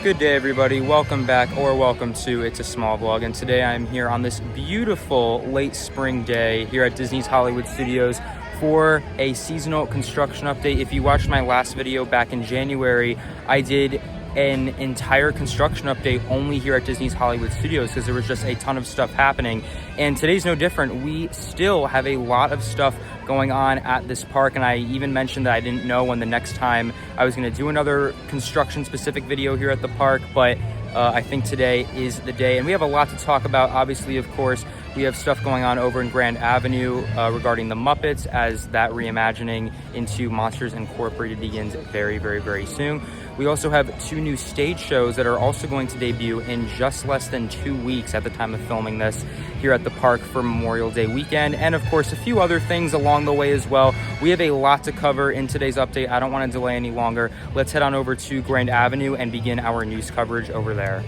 Good day, everybody. Welcome back, or welcome to It's a Small Vlog. And today I'm here on this beautiful late spring day here at Disney's Hollywood Studios for a seasonal construction update. If you watched my last video back in January, I did an entire construction update only here at Disney's Hollywood Studios because there was just a ton of stuff happening. And today's no different. We still have a lot of stuff going on at this park, and I even mentioned that I didn't know when the next time I was going to do another construction specific video here at the park, but I think today is the day. And we have a lot to talk about. Obviously, of course, we have stuff going on over in Grand Avenue regarding the Muppets, as that reimagining into Monsters Incorporated begins very, very, very soon. We also have 2 new stage shows that are also going to debut in just less than 2 weeks at the time of filming this here at the park for Memorial Day weekend. And of course, a few other things along the way as well. We have a lot to cover in today's update. I don't want to delay any longer. Let's head on over to Grand Avenue and begin our news coverage over there.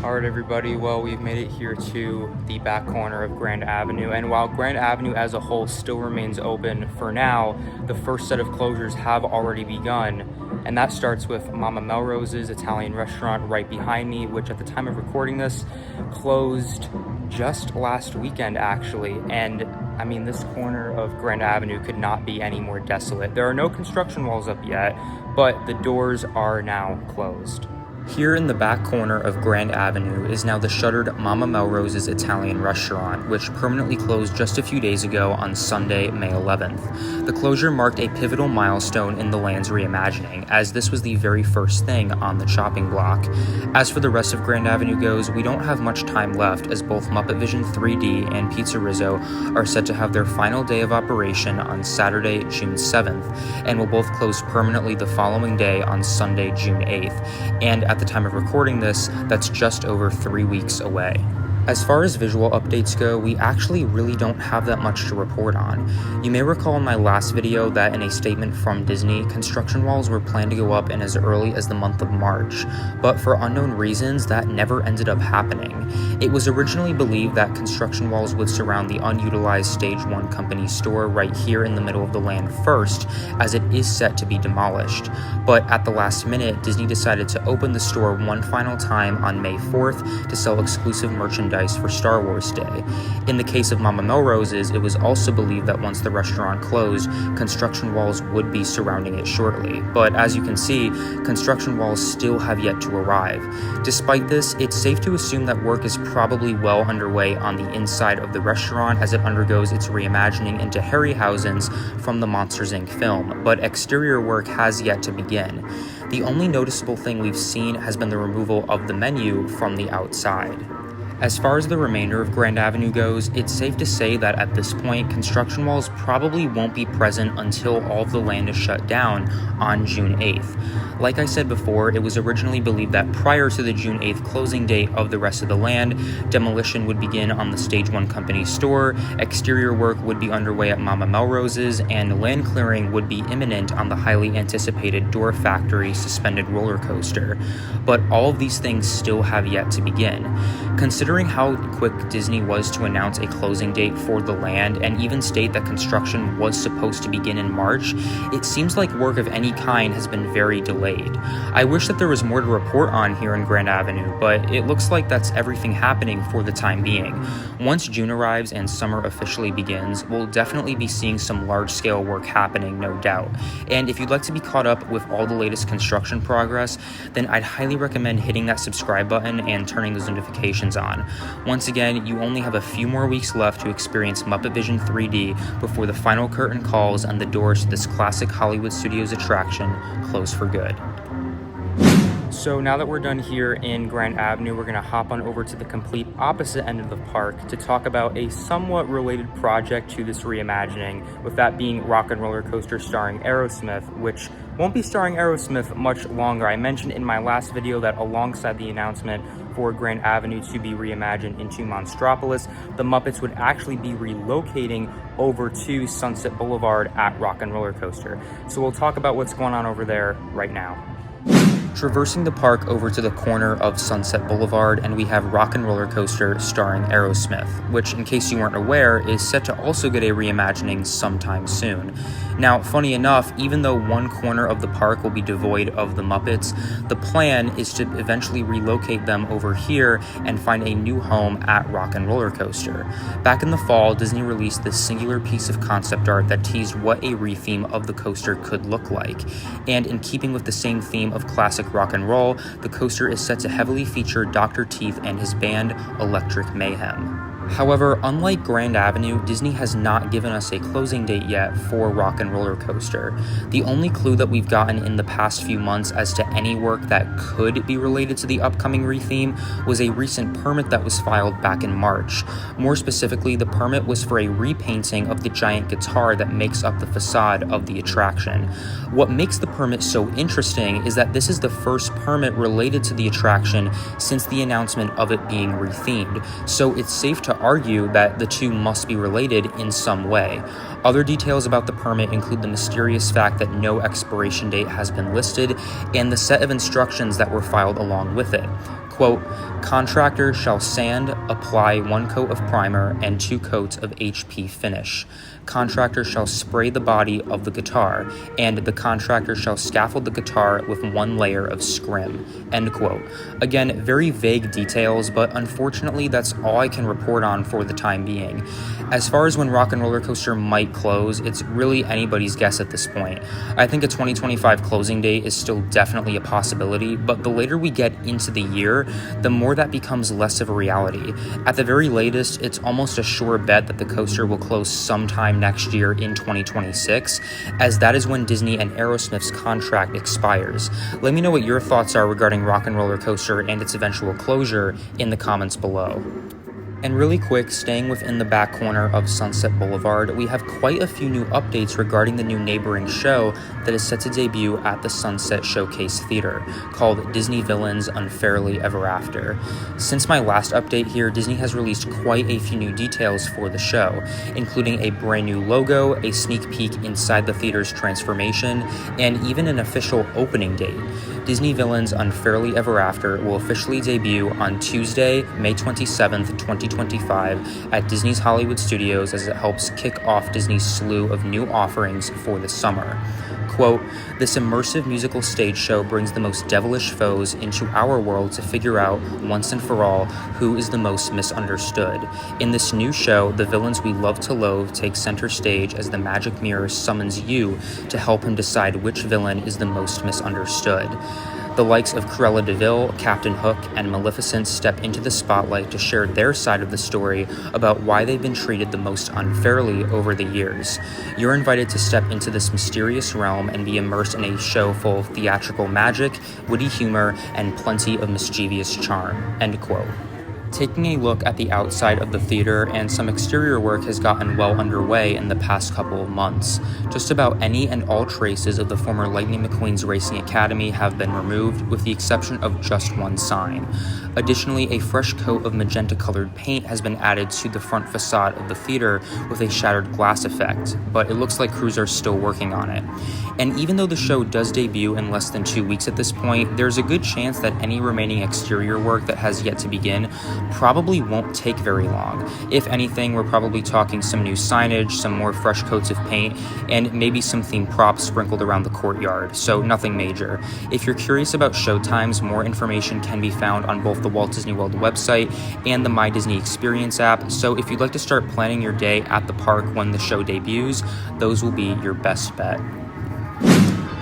All right, everybody, well, we've made it here to the back corner of Grand Avenue, and while Grand Avenue as a whole still remains open for now, the first set of closures have already begun, and that starts with Mama Melrose's Italian restaurant right behind me, which at the time of recording this closed just last weekend, actually. And I mean, this corner of Grand Avenue could not be any more desolate. There are no construction walls up yet, but the doors are now closed. Here in the back corner of Grand Avenue is now the shuttered Mama Melrose's Italian restaurant, which permanently closed just a few days ago on Sunday, May 11th. The closure marked a pivotal milestone in the land's reimagining, as this was the very first thing on the chopping block. As for the rest of Grand Avenue goes, we don't have much time left, as both Muppet Vision 3D and Pizza Rizzo are set to have their final day of operation on Saturday, June 7th, and will both close permanently the following day on Sunday, June 8th. And at the time of recording this, that's just over 3 weeks away. As far as visual updates go, we actually really don't have that much to report on. You may recall in my last video that in a statement from Disney, construction walls were planned to go up in as early as the month of March, but for unknown reasons, that never ended up happening. It was originally believed that construction walls would surround the unutilized Stage 1 company store right here in the middle of the land first, as it is set to be demolished. But at the last minute, Disney decided to open the store one final time on May 4th to sell exclusive merchandise for Star Wars Day. In the case of Mama Melrose's, it was also believed that once the restaurant closed, construction walls would be surrounding it shortly. But as you can see, construction walls still have yet to arrive. Despite this, it's safe to assume that work is probably well underway on the inside of the restaurant as it undergoes its reimagining into Harryhausen's from the Monsters, Inc. film, but exterior work has yet to begin. The only noticeable thing we've seen has been the removal of the menu from the outside. As far as the remainder of Grand Avenue goes, it's safe to say that at this point, construction walls probably won't be present until all of the land is shut down on June 8th. Like I said before, it was originally believed that prior to the June 8th closing date of the rest of the land, demolition would begin on the Stage 1 company store, exterior work would be underway at Mama Melrose's, and land clearing would be imminent on the highly anticipated Door Factory suspended roller coaster. But all of these things still have yet to begin. Considering how quick Disney was to announce a closing date for the land and even state that construction was supposed to begin in March, it seems like work of any kind has been very delayed. I wish that there was more to report on here in Grand Avenue, but it looks like that's everything happening for the time being. Once June arrives and summer officially begins, we'll definitely be seeing some large-scale work happening, no doubt. And if you'd like to be caught up with all the latest construction progress, then I'd highly recommend hitting that subscribe button and turning those notifications on. Once again, you only have a few more weeks left to experience Muppet Vision 3D before the final curtain calls and the doors to this classic Hollywood Studios attraction close for good. So now that we're done here in Grand Avenue, we're going to hop on over to the complete opposite end of the park to talk about a somewhat related project to this reimagining, with that being Rock and Roller Coaster starring Aerosmith, which won't be starring Aerosmith much longer. I mentioned in my last video that alongside the announcement for Grand Avenue to be reimagined into Monstropolis, the Muppets would actually be relocating over to Sunset Boulevard at Rock and Roller Coaster. So we'll talk about what's going on over there right now. Traversing the park over to the corner of Sunset Boulevard, and we have Rollercoaster starring Aerosmith, which, in case you weren't aware, is set to also get a reimagining sometime soon. Now, funny enough, even though one corner of the park will be devoid of the Muppets, the plan is to eventually relocate them over here and find a new home at Rollercoaster. Back in the fall, Disney released this singular piece of concept art that teased what a retheme of the coaster could look like. And in keeping with the same theme of classic rock and roll, the coaster is set to heavily feature Dr. Teeth and his band, Electric Mayhem. However, unlike Grand Avenue, Disney has not given us a closing date yet for Rock and Roller Coaster. The only clue that we've gotten in the past few months as to any work that could be related to the upcoming retheme was a recent permit that was filed back in March. More specifically, the permit was for a repainting of the giant guitar that makes up the facade of the attraction. What makes the permit so interesting is that this is the first permit related to the attraction since the announcement of it being rethemed, so it's safe to argue that the two must be related in some way. Other details about the permit include the mysterious fact that no expiration date has been listed and the set of instructions that were filed along with it. Quote, contractor shall sand, apply 1 coat of primer and 2 coats of HP finish. Contractor shall spray the body of the guitar, and the contractor shall scaffold the guitar with 1 layer of scrim. End quote. Again, very vague details, but unfortunately that's all I can report on for the time being. As far as when Rock and Roller Coaster might close, it's really anybody's guess at this point. I think a 2025 closing date is still definitely a possibility, but the later we get into the year, the more that becomes less of a reality. At the very latest, it's almost a sure bet that the coaster will close sometime next year in 2026, as that is when Disney and Aerosmith's contract expires. Let me know what your thoughts are regarding Rock and Roller Coaster and its eventual closure in the comments below. And really quick, staying within the back corner of Sunset Boulevard, we have quite a few new updates regarding the new neighboring show that is set to debut at the Sunset Showcase Theater, called Disney Villains Unfairly Ever After. Since my last update here, Disney has released quite a few new details for the show, including a brand new logo, a sneak peek inside the theater's transformation, and even an official opening date. Disney Villains Unfairly Ever After will officially debut on Tuesday, May 27th, 2025 at Disney's Hollywood Studios as it helps kick off Disney's slew of new offerings for the summer. Quote, this immersive musical stage show brings the most devilish foes into our world to figure out, once and for all, who is the most misunderstood. In this new show, the villains we love to loathe take center stage as the magic mirror summons you to help him decide which villain is the most misunderstood. The likes of Cruella de Vil, Captain Hook, and Maleficent step into the spotlight to share their side of the story about why they've been treated the most unfairly over the years. You're invited to step into this mysterious realm and be immersed in a show full of theatrical magic, witty humor, and plenty of mischievous charm. End quote. Taking a look at the outside of the theater, and some exterior work has gotten well underway in the past couple of months. Just about any and all traces of the former Lightning McQueen's Racing Academy have been removed, with the exception of just one sign. Additionally, a fresh coat of magenta-colored paint has been added to the front facade of the theater with a shattered glass effect, but it looks like crews are still working on it. And even though the show does debut in less than 2 weeks at this point, there's a good chance that any remaining exterior work that has yet to begin probably won't take very long. If anything, we're probably talking some new signage, some more fresh coats of paint, and maybe some themed props sprinkled around the courtyard, so nothing major. If you're curious about show times, more information can be found on both the Walt Disney World website and the My Disney Experience app, so if you'd like to start planning your day at the park when the show debuts, those will be your best bet.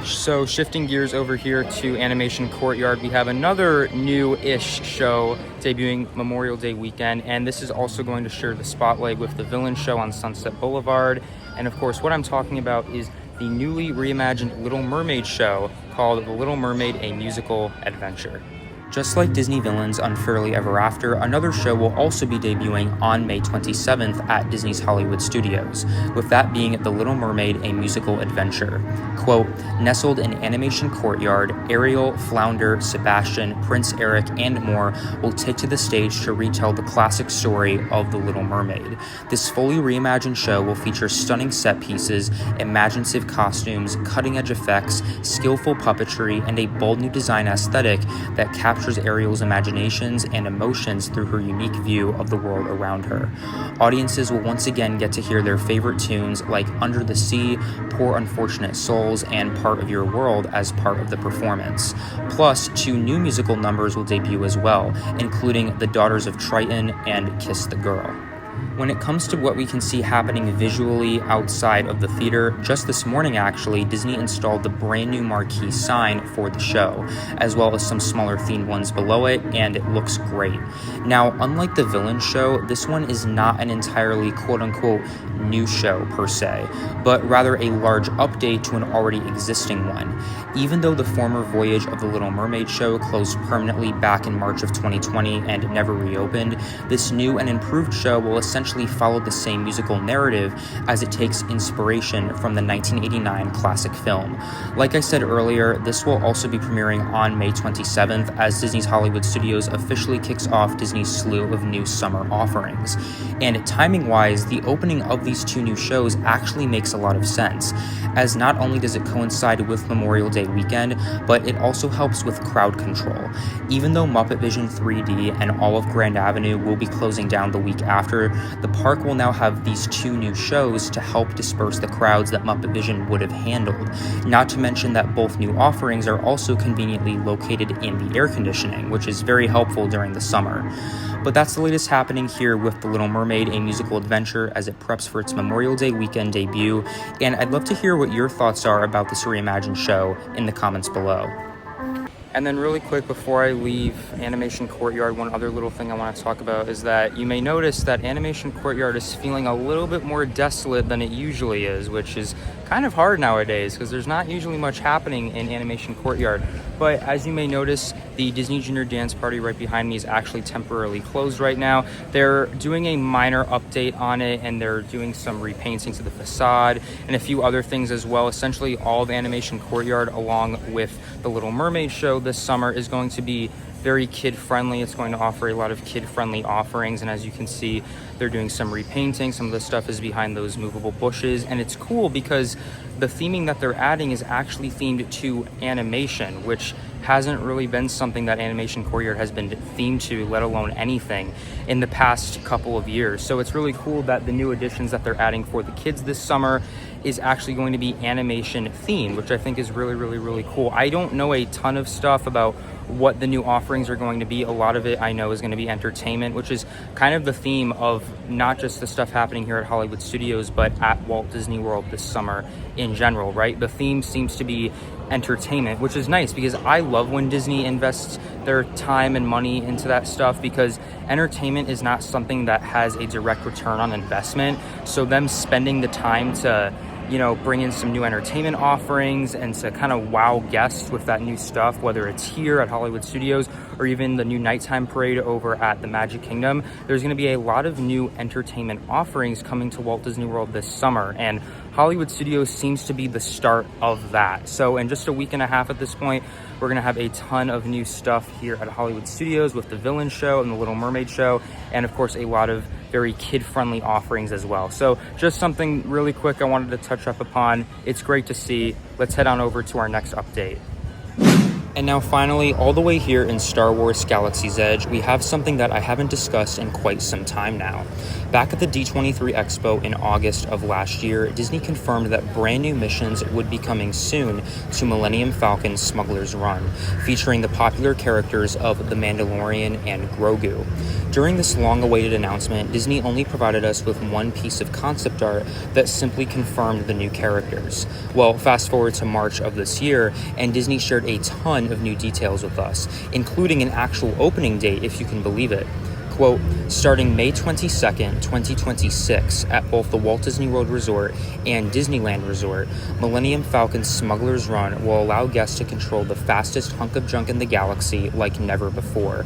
So shifting gears over here to Animation Courtyard, we have another new-ish show debuting Memorial Day weekend, and this is also going to share the spotlight with the villain show on Sunset Boulevard. And of course, what I'm talking about is the newly reimagined Little Mermaid show called The Little Mermaid: A Musical Adventure. Just like Disney villains Unfairly Ever After, another show will also be debuting on May 27th at Disney's Hollywood Studios, with that being The Little Mermaid, a musical adventure. Quote, nestled in animation Courtyard, Ariel, Flounder, Sebastian, Prince Eric, and more will take to the stage to retell the classic story of The Little Mermaid. This fully reimagined show will feature stunning set pieces, imaginative costumes, cutting-edge effects, skillful puppetry, and a bold new design aesthetic that captures Ariel's imaginations and emotions through her unique view of the world around her. Audiences will once again get to hear their favorite tunes like Under the Sea, Poor Unfortunate Souls, and Part of Your World as part of the performance. Plus, 2 new musical numbers will debut as well, including The Daughters of Triton and Kiss the Girl. When it comes to what we can see happening visually outside of the theater, just this morning actually, Disney installed the brand new marquee sign for the show, as well as some smaller themed ones below it, and it looks great. Now, unlike the villain show, this one is not an entirely quote-unquote new show per se, but rather a large update to an already existing one. Even though the former voyage of the Little Mermaid show closed permanently back in March of 2020 and never reopened, this new and improved show will essentially follow the same musical narrative as it takes inspiration from the 1989 classic film. Like I said earlier, this will also be premiering on May 27th as Disney's Hollywood Studios officially kicks off Disney's slew of new summer offerings. And timing-wise, the opening of these 2 new shows actually makes a lot of sense, as not only does it coincide with Memorial Day weekend, but it also helps with crowd control. Even though Muppet Vision 3D and all of Grand Avenue will be closing down the week after, the park will now have these 2 new shows to help disperse the crowds that Muppet Vision would have handled. Not to mention that both new offerings are also conveniently located in the air conditioning, which is very helpful during the summer. But that's the latest happening here with The Little Mermaid, a musical adventure, as it preps for its Memorial Day weekend debut, and I'd love to hear what your thoughts are about this reimagined show in the comments below. And then really quick before I leave Animation Courtyard, one other little thing I want to talk about is that you may notice that Animation Courtyard is feeling a little bit more desolate than it usually is, which is kind of hard nowadays because there's not usually much happening in Animation Courtyard. But as you may notice, the Disney Junior Dance Party right behind me is actually temporarily closed right now. They're doing a minor update on it, and they're doing some repainting to the facade and a few other things as well. Essentially, all of Animation Courtyard, along with the Little Mermaid show this summer, is going to be very kid-friendly. It's going to offer a lot of kid-friendly offerings, and as you can see, they're doing some repainting. Some of the stuff is behind those movable bushes, and it's cool because the theming that they're adding is actually themed to animation, which hasn't really been something that Animation Courtyard has been themed to, let alone anything, in the past couple of years. So it's really cool that the new additions that they're adding for the kids this summer is actually going to be animation themed, which I think is really, really, really cool. I don't know a ton of stuff about what the new offerings are going to be. A lot of it I know is going to be entertainment, which is kind of the theme of not just the stuff happening here at Hollywood Studios, but at Walt Disney World this summer in general, right? The theme seems to be entertainment, which is nice because I love when Disney invests their time and money into that stuff, because entertainment is not something that has a direct return on investment. So them spending the time to, you know, bring in some new entertainment offerings and to kind of wow guests with that new stuff, whether it's here at Hollywood Studios or even the new nighttime parade over at the Magic Kingdom. There's going to be a lot of new entertainment offerings coming to Walt Disney World this summer, and Hollywood Studios seems to be the start of that. So in just a week and a half at this point, we're going to have a ton of new stuff here at Hollywood Studios with the Villain show and the Little Mermaid show, and of course a lot of very kid-friendly offerings as well. So just something really quick I wanted to touch up upon. It's great to see. Let's head on over to our next update. And now finally, all the way here in Star Wars Galaxy's Edge, we have something that I haven't discussed in quite some time now. Back at the D23 Expo in August of last year, Disney confirmed that brand new missions would be coming soon to Millennium Falcon Smuggler's Run, featuring the popular characters of The Mandalorian and Grogu. During this long-awaited announcement, Disney only provided us with one piece of concept art that simply confirmed the new characters. Well, fast forward to March of this year, and Disney shared a ton of new details with us, including an actual opening date, if you can believe it. Quote, starting May 22nd, 2026 at both the Walt Disney World Resort and Disneyland Resort, Millennium Falcon's Smuggler's Run will allow guests to control the fastest hunk of junk in the galaxy like never before.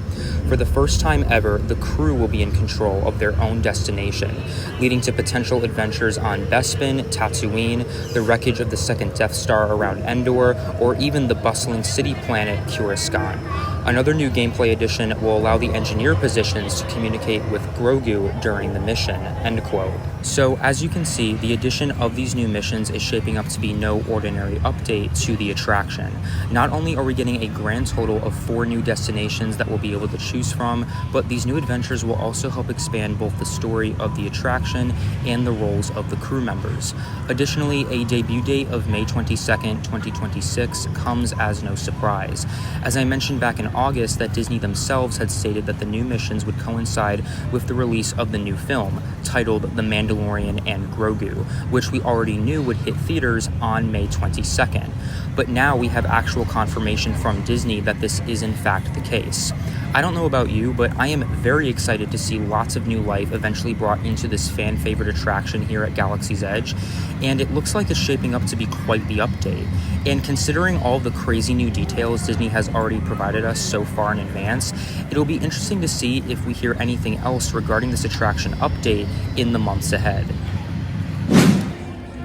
For the first time ever, the crew will be in control of their own destination, leading to potential adventures on Bespin, Tatooine, the wreckage of the second Death Star around Endor, or even the bustling city planet Coruscant. Another new gameplay addition will allow the engineer positions to communicate with Grogu during the mission, end quote. So as you can see, the addition of these new missions is shaping up to be no ordinary update to the attraction. Not only are we getting a grand total of 4 new destinations that we'll be able to choose from, but these new adventures will also help expand both the story of the attraction and the roles of the crew members. Additionally, a debut date of May 22nd, 2026 comes as no surprise. As I mentioned back in August, that Disney themselves had stated that the new missions would coincide with the release of the new film, titled The Mandalorian and Grogu, which we already knew would hit theaters on May 22nd. But now we have actual confirmation from Disney that this is in fact the case. I don't know about you, but I am very excited to see lots of new life eventually brought into this fan favorite attraction here at Galaxy's Edge, and it looks like it's shaping up to be quite the update. And considering all the crazy new details Disney has already provided us so far in advance, it'll be interesting to see if we hear anything else regarding this attraction update in the months ahead.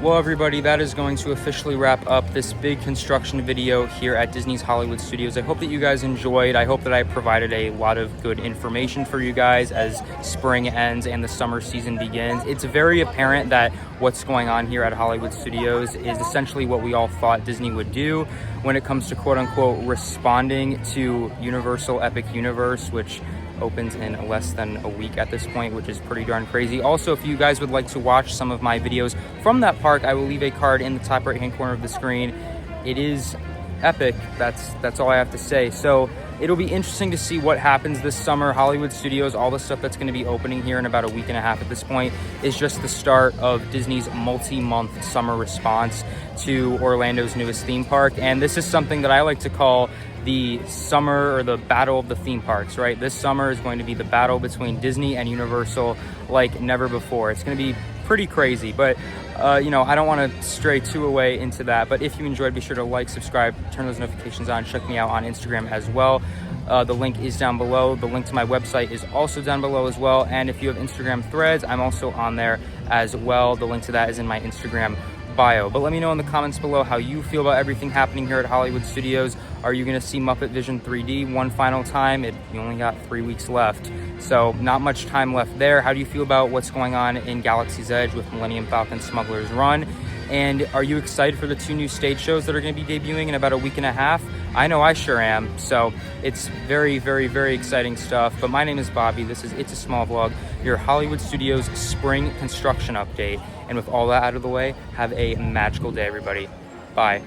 Well, everybody, that is going to officially wrap up this big construction video here at Disney's Hollywood Studios. I hope that you guys enjoyed. I hope that I provided a lot of good information for you guys as spring ends and the summer season begins. It's very apparent that what's going on here at Hollywood Studios is essentially what we all thought Disney would do when it comes to quote-unquote responding to Universal Epic Universe, which opens in less than a week at this point, which is pretty darn crazy. Also, if you guys would like to watch some of my videos from that park, I will leave a card in the top right hand corner of the screen. It is epic. That's all I have to say. So it'll be interesting to see what happens this summer. Hollywood Studios, all the stuff that's going to be opening here in about a week and a half at this point, is just the start of Disney's multi-month summer response to Orlando's newest theme park. And this is something that I like to call the summer, or the battle of the theme parks, right? This summer is going to be the battle between Disney and Universal like never before. It's going to be pretty crazy, but I don't want to stray too away into that. But if you enjoyed, be sure to like, subscribe, turn those notifications on, check me out on Instagram as well. The link is down below. The link to my website is also down below as well. And if you have Instagram threads, I'm also on there as well. The link to that is in my Instagram bio. But let me know in the comments below how you feel about everything happening here at Hollywood Studios. Are you going to see Muppet Vision 3D one final time? You only got 3 weeks left, so not much time left there. How do you feel about what's going on in Galaxy's Edge with Millennium Falcon Smuggler's Run? And are you excited for the 2 new stage shows that are going to be debuting in about a week and a half? I know I sure am. So it's very, very, very exciting stuff. But my name is Bobby. This is It's a Small Vlog, your Hollywood Studios spring construction update. And with all that out of the way, have a magical day, everybody. Bye.